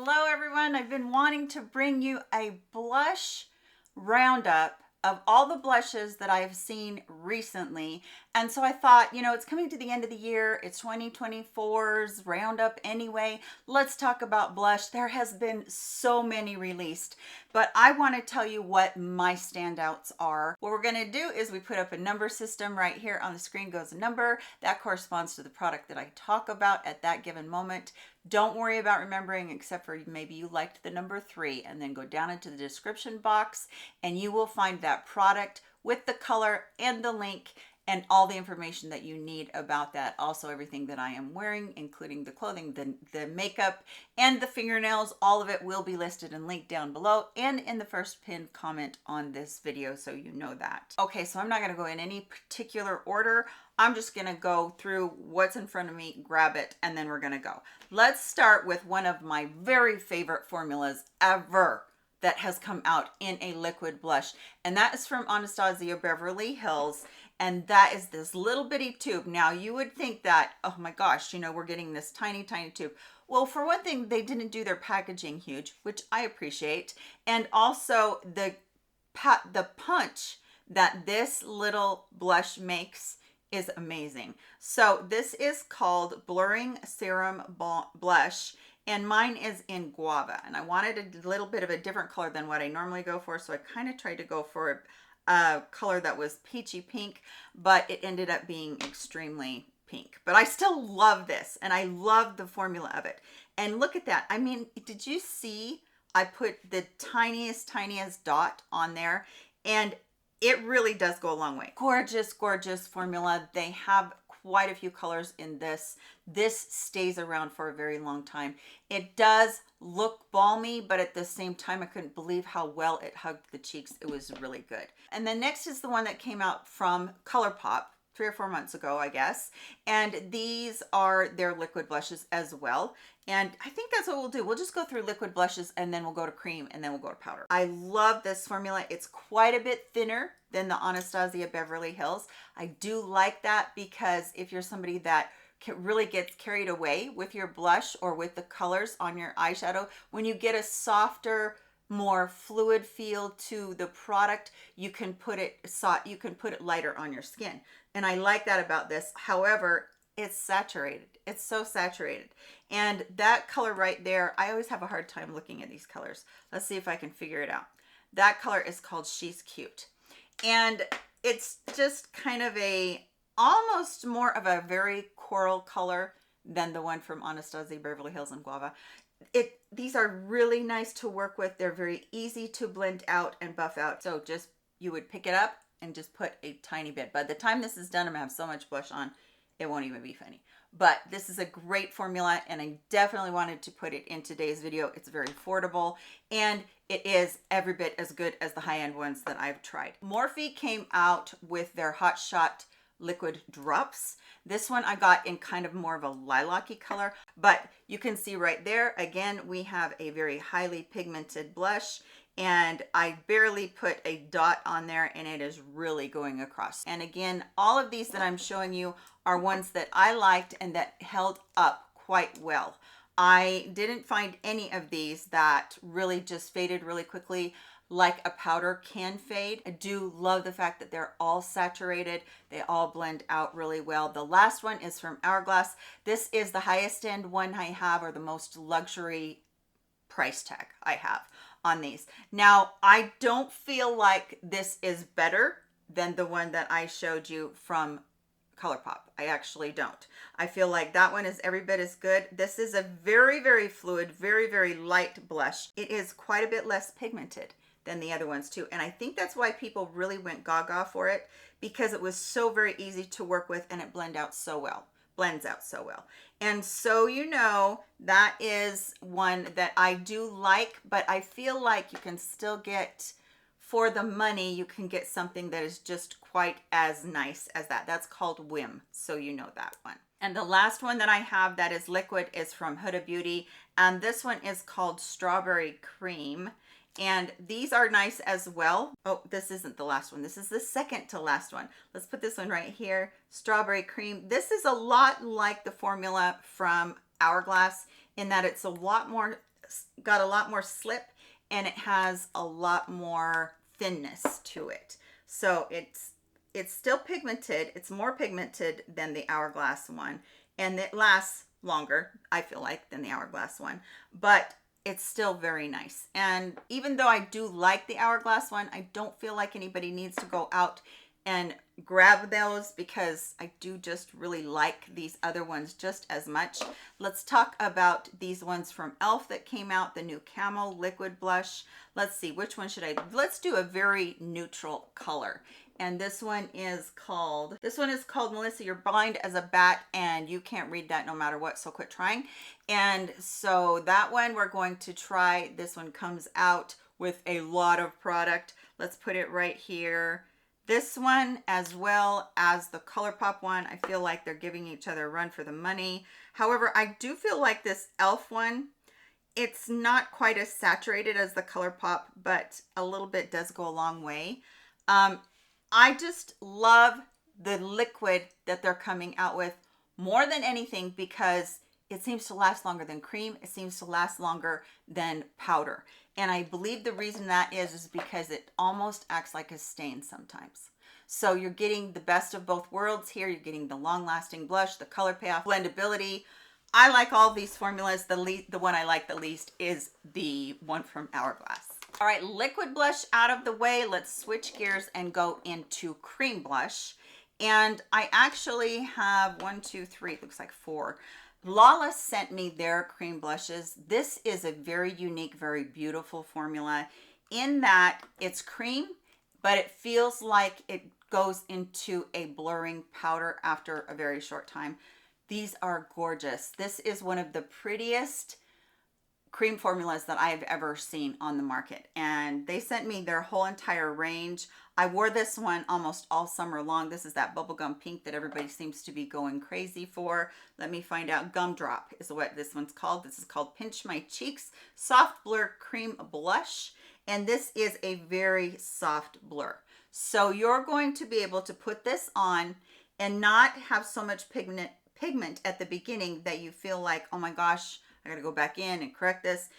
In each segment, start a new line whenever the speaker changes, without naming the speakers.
Hello everyone, I've been wanting to bring you a blush roundup of all the blushes that I've seen recently. And so I thought, it's coming to the end of the year. It's 2024's roundup anyway. Let's talk about blush. There has been so many released, but I want to tell you what my standouts are. What we're going to do is we put up a number system right here on the screen goes a number that corresponds to the product that I talk about at that given moment. Don't worry about remembering, except for maybe you liked the number 3, and then go down into the description box and you will find that product with the color and the link and all the information that you need about that. Also everything that I am wearing, including the clothing, the makeup, and the fingernails, all of it will be listed and linked down below and in the first pinned comment on this video, so you know that. Okay, so I'm not going to go in any particular order. I'm just going to go through what's in front of me, grab it, and then we're going to go. Let's start with one of my very favorite formulas ever that has come out in a liquid blush, and that is from Anastasia Beverly Hills, and that is this little bitty tube. Now you would think that, oh my gosh, we're getting this tiny tube. Well, for one thing, they didn't do their packaging huge, which I appreciate, and also the punch that this little blush makes is amazing. So this is called Blurring Serum Blush, and mine is in Guava, and I wanted a little bit of a different color than what I normally go for, so I kind of tried to go for a color that was peachy pink, but it ended up being extremely pink. But I still love this, and I love the formula of it. And look at that. I mean, did you see I put the tiniest dot on there, and it really does go a long way. Gorgeous formula. They have quite a few colors in this. This stays around for a very long time. It does look balmy, but at the same time, I couldn't believe how well it hugged the cheeks. It was really good. And then next is the one that came out from Colourpop 3 or 4 months ago, I guess. And these are their liquid blushes as well. And I think that's what we'll do. We'll just go through liquid blushes, and then we'll go to cream, and then we'll go to powder. I love this formula. It's quite a bit thinner than the Anastasia Beverly Hills. I do like that, because if you're somebody that really gets carried away with your blush or with the colors on your eyeshadow, when you get a softer, more fluid feel to the product, you can put it lighter on your skin. And I like that about this. However, it's saturated. It's so saturated. And that color right there, I always have a hard time looking at these colors. Let's see if I can figure it out. That color is called She's Cute. And it's just kind of almost more of a very coral color than the one from Anastasia Beverly Hills and Guava. These are really nice to work with. They're very easy to blend out and buff out. So you would pick it up and just put a tiny bit. By the time this is done, I'm gonna have so much blush on, it won't even be funny. But this is a great formula, and I definitely wanted to put it in today's video. It's very affordable, and it is every bit as good as the high-end ones that I've tried. Morphe came out with their Hot Shot liquid drops. This one I got in kind of more of a lilac-y color, but you can see right there, again, we have a very highly pigmented blush, and I barely put a dot on there, and it is really going across. And again, all of these that I'm showing you are ones that I liked and that held up quite well. I didn't find any of these that really just faded really quickly like a powder can fade. I do love the fact that they're all saturated. They all blend out really well. The last one is from Hourglass. This is the highest end one I have, or the most luxury price tag I have on these. Now, I don't feel like this is better than the one that I showed you from Colourpop. I actually don't. I feel like that one is every bit as good. This is a very fluid, very light blush. It is quite a bit less pigmented than the other ones too. And I think that's why people really went gaga for it, because it was so very easy to work with, and it blends out so well. And so, that is one that I do like, but I feel like you can still get, for the money, you can get something that is just quite as nice as that. That's called Whim, so you know that one. And the last one that I have that is liquid is from Huda Beauty, and this one is called Strawberry Cream. And these are nice as well. Oh, this isn't the last one. This is the second to last one. Let's put this one right here. Strawberry Cream. This is a lot like the formula from Hourglass in that it's a lot more got a lot more slip and it has a lot more thinness to it. So it's still pigmented. It's more pigmented than the Hourglass one, and it lasts longer, I feel like, than the Hourglass one, but it's still very nice. And even though I do like the Hourglass one, I don't feel like anybody needs to go out and grab those, because I do just really like these other ones just as much. Let's talk about these ones from e.l.f. that came out, the new Camo liquid blush. Let's see, which one should I, let's do a very neutral color. And this one is called Melissa, You're Blind as a Bat and You Can't Read That No Matter What, So Quit Trying. And so that one we're going to try. This one comes out with a lot of product. Let's put it right here. This one, as well as the Colourpop one, I feel like they're giving each other a run for the money. However, I do feel like this e.l.f. one, it's not quite as saturated as the Colourpop, but a little bit does go a long way. I just love the liquid that they're coming out with more than anything, because it seems to last longer than cream. It seems to last longer than powder. And I believe the reason that is because it almost acts like a stain sometimes. So you're getting the best of both worlds here. You're getting the long-lasting blush, the color payoff, blendability. I like all these formulas. The one I like the least is the one from Hourglass. All right, liquid blush out of the way. Let's switch gears and go into cream blush. And I actually have 1, 2, 3, it looks like 4. Lawless sent me their cream blushes. This is a very unique, very beautiful formula in that it's cream, but it feels like it goes into a blurring powder after a very short time. These are gorgeous. This is one of the prettiest cream formulas that I've ever seen on the market, and they sent me their whole entire range. I wore this one almost all summer long. This is that bubblegum pink that everybody seems to be going crazy for. Let me find out. Gumdrop is what this one's called. This is called Pinch My Cheeks Soft Blur Cream Blush, and this is a very soft blur. So you're going to be able to put this on and not have so much pigment at the beginning that you feel like, oh my gosh, I gotta go back in and correct this.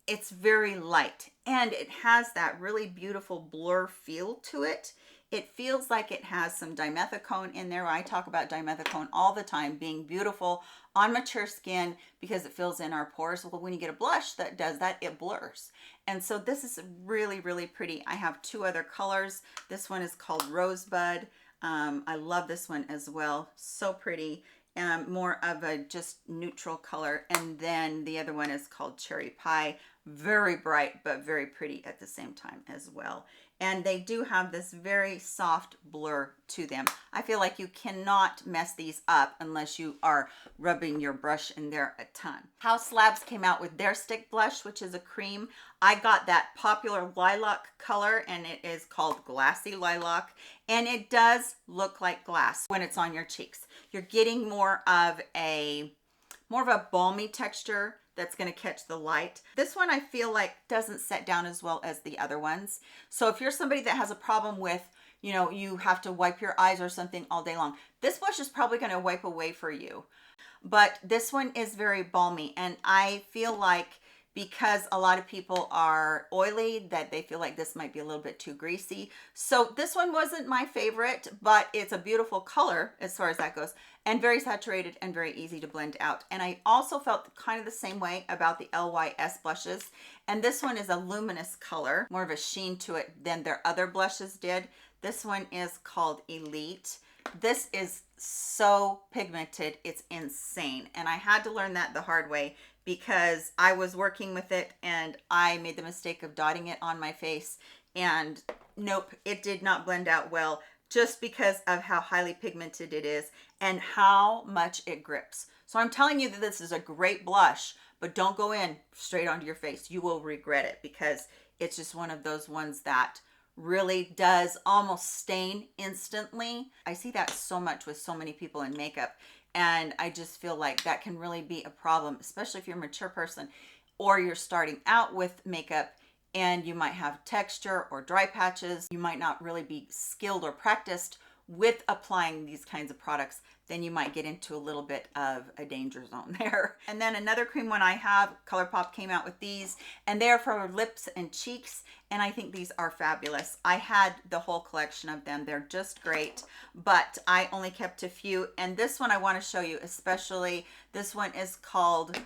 It's very light, and it has that really beautiful blur feel to it. It feels like it has some dimethicone in there. I talk about dimethicone all the time being beautiful on mature skin because it fills in our pores. Well, when you get a blush that does that, it blurs. And so this is really, really pretty. I have 2 other colors. This one is called Rosebud. I love this one as well. So pretty. More of a just neutral color. And then the other one is called Cherry Pie. Very bright, but very pretty at the same time as well. And they do have this very soft blur to them. I feel like you cannot mess these up unless you are rubbing your brush in there a ton. Haus Labs came out with their stick blush, which is a cream. I got that popular lilac color, and it is called Glassy Lilac. And it does look like glass when it's on your cheeks. You're getting more of a balmy texture that's going to catch the light. This one I feel like doesn't set down as well as the other ones. So if you're somebody that has a problem with, you know, you have to wipe your eyes or something all day long, this blush is probably going to wipe away for you. But this one is very balmy, and I feel like because a lot of people are oily, that they feel like this might be a little bit too greasy. So this one wasn't my favorite, but it's a beautiful color as far as that goes, and very saturated and very easy to blend out. And I also felt kind of the same way about the LYS blushes. And this one is a luminous color, more of a sheen to it than their other blushes did. This one is called Elite. This is so pigmented, it's insane. And I had to learn that the hard way because I was working with it and I made the mistake of dotting it on my face, and nope, it did not blend out well just because of how highly pigmented it is and how much it grips. So I'm telling you that this is a great blush, but don't go in straight onto your face. You will regret it because it's just one of those ones that really does almost stain instantly. I see that so much with so many people in makeup, and I just feel like that can really be a problem, especially if you're a mature person or you're starting out with makeup and you might have texture or dry patches. You might not really be skilled or practiced with applying these kinds of products, then you might get into a little bit of a danger zone there. And then another cream one I have, Colourpop came out with these, and they are for lips and cheeks, and I think these are fabulous. I had the whole collection of them. They're just great, but I only kept a few, and this one I want to show you especially. This one is called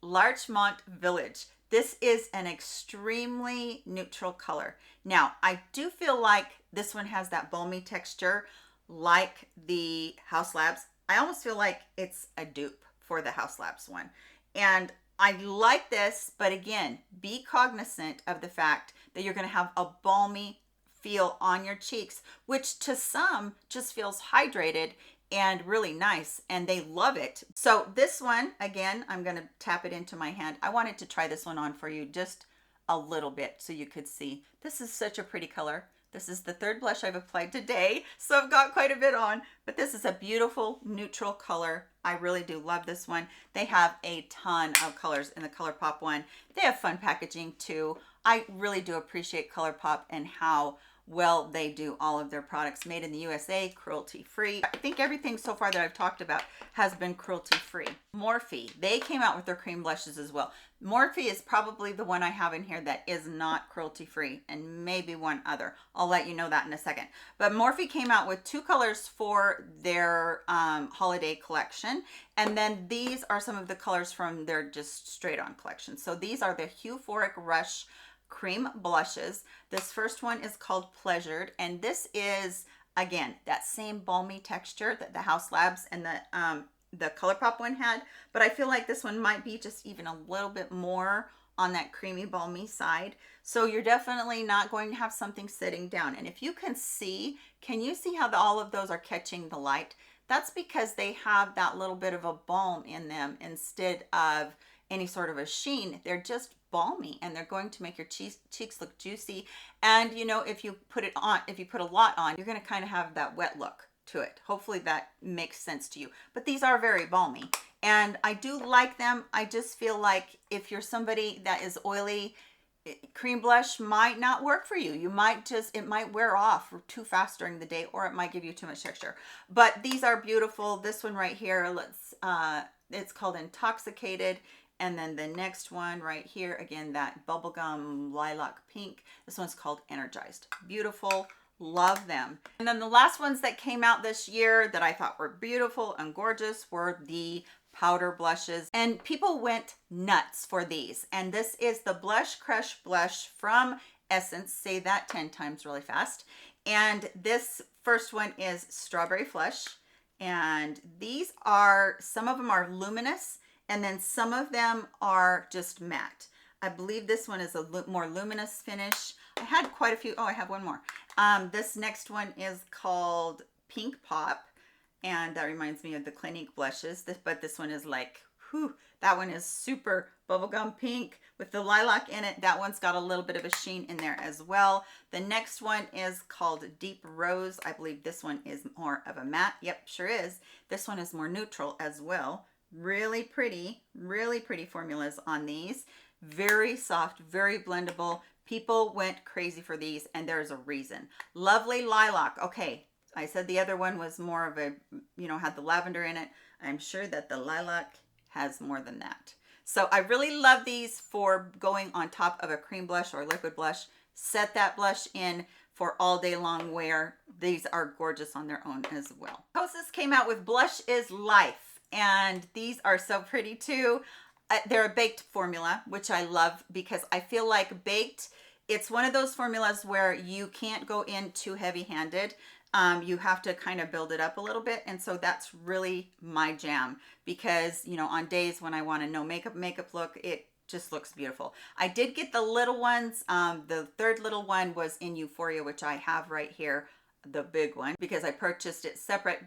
Larchmont Village. This is an extremely neutral color. Now, I do feel like this one has that balmy texture like the Haus Labs. I almost feel like it's a dupe for the Haus Labs one. And I like this, but again, be cognizant of the fact that you're going to have a balmy feel on your cheeks, which to some just feels hydrated and really nice, and they love it. So this one, again, I'm going to tap it into my hand. I wanted to try this one on for you just a little bit so you could see. This is such a pretty color. This is the third blush I've applied today, so I've got quite a bit on, but this is a beautiful neutral color. I really do love this one. They have a ton of colors in the Colourpop one. They have fun packaging too. I really do appreciate Colourpop and how well they do all of their products. Made in the USA, cruelty free. I think everything so far that I've talked about has been cruelty free. Morphe, they came out with their cream blushes as well. Morphe is probably the one I have in here that is not cruelty free, and maybe one other. I'll let you know that in a second. But Morphe came out with two colors for their holiday collection, and then these are some of the colors from their just straight on collection. So these are the Euphoric Rush cream blushes. This first one is called Pleasured, and this is again that same balmy texture that the Haus Labs and the Colourpop one had, but I feel like this one might be just even a little bit more on that creamy balmy side. So you're definitely not going to have something sitting down. And if you can see, can you see how all of those are catching the light? That's because they have that little bit of a balm in them instead of any sort of a sheen. They're just balmy, and they're going to make your cheeks look juicy. And you know, if you put it on, if you put a lot on, you're going to kind of have that wet look to it. Hopefully that makes sense to you. But these are very balmy, and I do like them. I just feel like if you're somebody that is oily, cream blush might not work for you. You might just, it might wear off too fast during the day, or it might give you too much texture. But these are beautiful. This one right here, it's called Intoxicated. And then the next one right here, again, that bubblegum lilac pink. This one's called Energized. Beautiful, love them. And then the last ones that came out this year that I thought were beautiful and gorgeous were the powder blushes. And people went nuts for these. And this is the Blush Crush blush from Essence. Say that 10 times really fast. And this first one is Strawberry Flush. And these are, some of them are luminous, and then some of them are just matte. I believe this one is a more luminous finish. I had quite a few. Oh, I have one more. This next one is called Pink Pop, and that reminds me of the Clinique blushes. But this one is like, whew, that one is super bubblegum pink with the lilac in it. That one's got a little bit of a sheen in there as well. The next one is called Deep Rose. I believe this one is more of a matte. Yep, sure is. This one is more neutral as well. Really pretty formulas on these. Very soft, very blendable. People went crazy for these, and there's a reason. Lovely Lilac. Okay, I said the other one was more of a, you know, had the lavender in it. I'm sure that the Lilac has more than that. So I really love these for going on top of a cream blush or liquid blush. Set that blush in for all day long wear. These are gorgeous on their own as well. Hostess came out with Blush is Life. And these are so pretty too. They're a baked formula, which I love because I feel like baked, it's one of those formulas where you can't go in too heavy-handed. You have to kind of build it up a little bit. And so that's really my jam because, you know, on days when I want a no makeup look, it just looks beautiful. I did get the little ones. The third little one was in Euphoria, which I have right here, the big one, because I purchased it separate.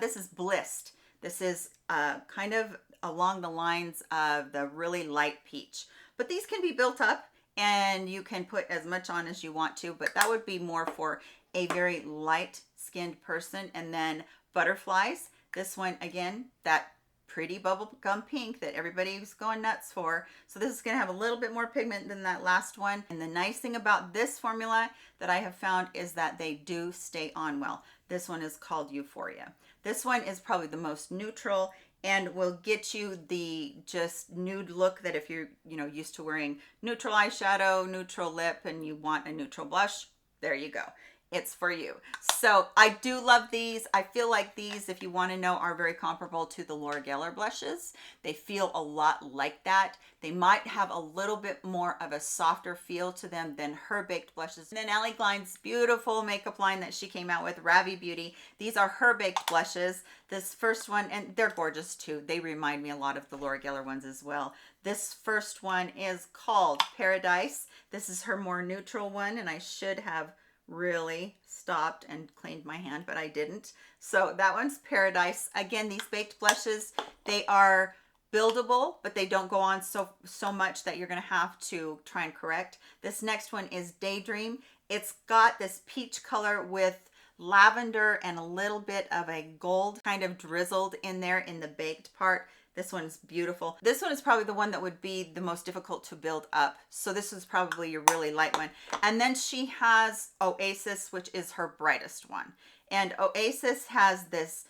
This is Blissed. This is kind of along the lines of the really light peach. But these can be built up and you can put as much on as you want to, but that would be more for a very light skinned person. And then Butterflies. This one, again, that pretty bubblegum pink that everybody's going nuts for. So this is going to have a little bit more pigment than that last one. And the nice thing about this formula that I have found is that they do stay on well. This one is called Euphoria. This one is probably the most neutral and will get you the just nude look that if you're, used to wearing neutral eyeshadow, neutral lip, and you want a neutral blush, there you go. It's for you. So I do love these. I feel like these, if you want to know, are very comparable to the Laura Geller blushes. They feel a lot like that. They might have a little bit more of a softer feel to them than her baked blushes. And then Allie Glein's beautiful makeup line that she came out with, Ravi Beauty. These are her baked blushes. This first one, and they're gorgeous too. They remind me a lot of the Laura Geller ones as well. This first one is called Paradise. This is her more neutral one, and I should have really stopped and cleaned my hand, but I didn't. So that one's Paradise. Again, these baked blushes, they are buildable, but they don't go on so much that you're going to have to try and correct. This next one is Daydream. It's got this peach color with lavender and a little bit of a gold kind of drizzled in there in the baked part. This one is beautiful. This one is probably the one that would be the most difficult to build up. So this is probably your really light one. And then she has Oasis, which is her brightest one. And Oasis has this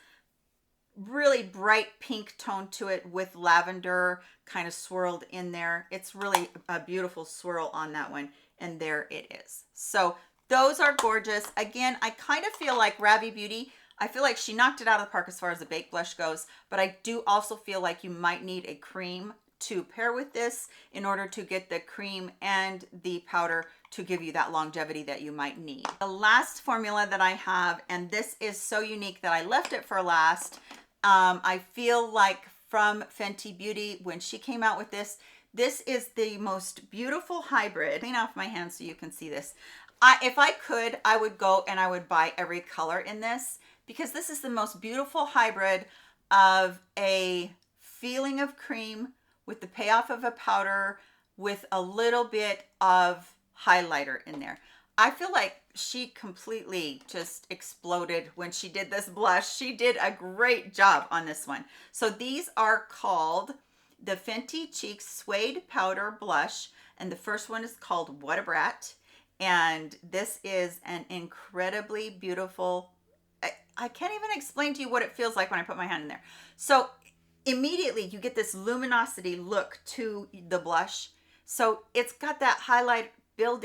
really bright pink tone to it with lavender kind of swirled in there. It's really a beautiful swirl on that one. And there it is. So those are gorgeous. Again, I kind of feel like Ravi Beauty, I feel like she knocked it out of the park as far as the baked blush goes, but I do also feel like you might need a cream to pair with this in order to get the cream and the powder to give you that longevity that you might need. The last formula that I have, and this is so unique that I left it for last, I feel like from Fenty Beauty, when she came out with this, this is the most beautiful hybrid. Clean off my hands so you can see this. If I could, I would go and I would buy every color in this, because this is the most beautiful hybrid of a feeling of cream with the payoff of a powder with a little bit of highlighter in there. I feel like she completely just exploded when she did this blush. She did a great job on this one. So these are called the Fenty Cheeks Suede Powder Blush, and the first one is called What a Brat. And this is an incredibly beautiful, I can't even explain to you what it feels like when I put my hand in there. So immediately you get this luminosity look to the blush. So it's got that highlight built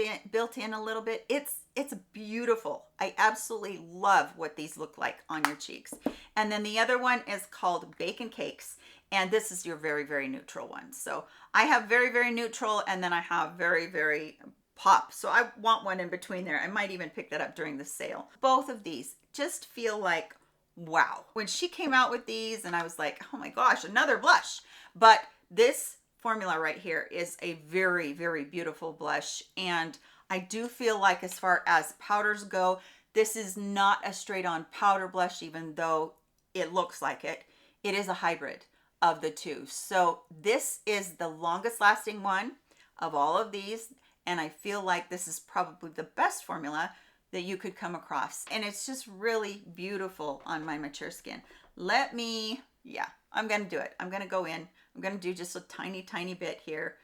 in a little bit. It's beautiful. I absolutely love what these look like on your cheeks. And then the other one is called Bacon Cakes. And this is your very, very neutral one. So I have very, very neutral, and then I have very, very pop. So I want one in between there. I might even pick that up during the sale. Both of these just feel like, wow. When she came out with these, and I was like, oh my gosh, another blush. But this formula right here is a very, very beautiful blush. And I do feel like, as far as powders go, this is not a straight on powder blush, even though it looks like it. It is a hybrid of the two. So this is the longest lasting one of all of these. And I feel like this is probably the best formula that you could come across. And it's just really beautiful on my mature skin. I'm going to do it. I'm going to go in. I'm going to do just a tiny, tiny bit here.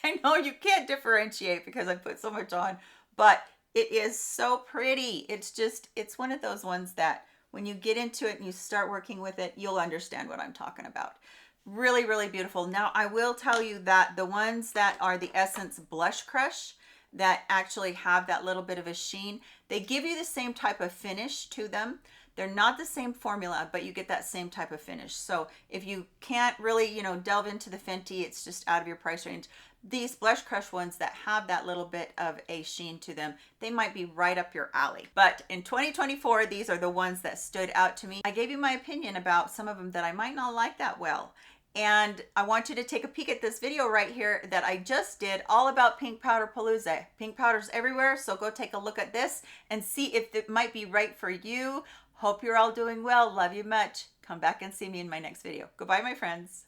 I know you can't differentiate because I put so much on, but it is so pretty. It's one of those ones that when you get into it and you start working with it, you'll understand what I'm talking about. Really, really beautiful. Now, I will tell you that the ones that are the Essence Blush Crush that actually have that little bit of a sheen, they give you the same type of finish to them. They're not the same formula, but you get that same type of finish. So if you can't really, delve into the Fenty, it's just out of your price range. These Blush Crush ones that have that little bit of a sheen to them, they might be right up your alley. But in 2024, these are the ones that stood out to me. I gave you my opinion about some of them that I might not like that well. And I want you to take a peek at this video right here that I just did all about Pink Powder Palooza. Pink powder's everywhere, so go take a look at this and see if it might be right for you. Hope you're all doing well. Love you much. Come back and see me in my next video. Goodbye, my friends.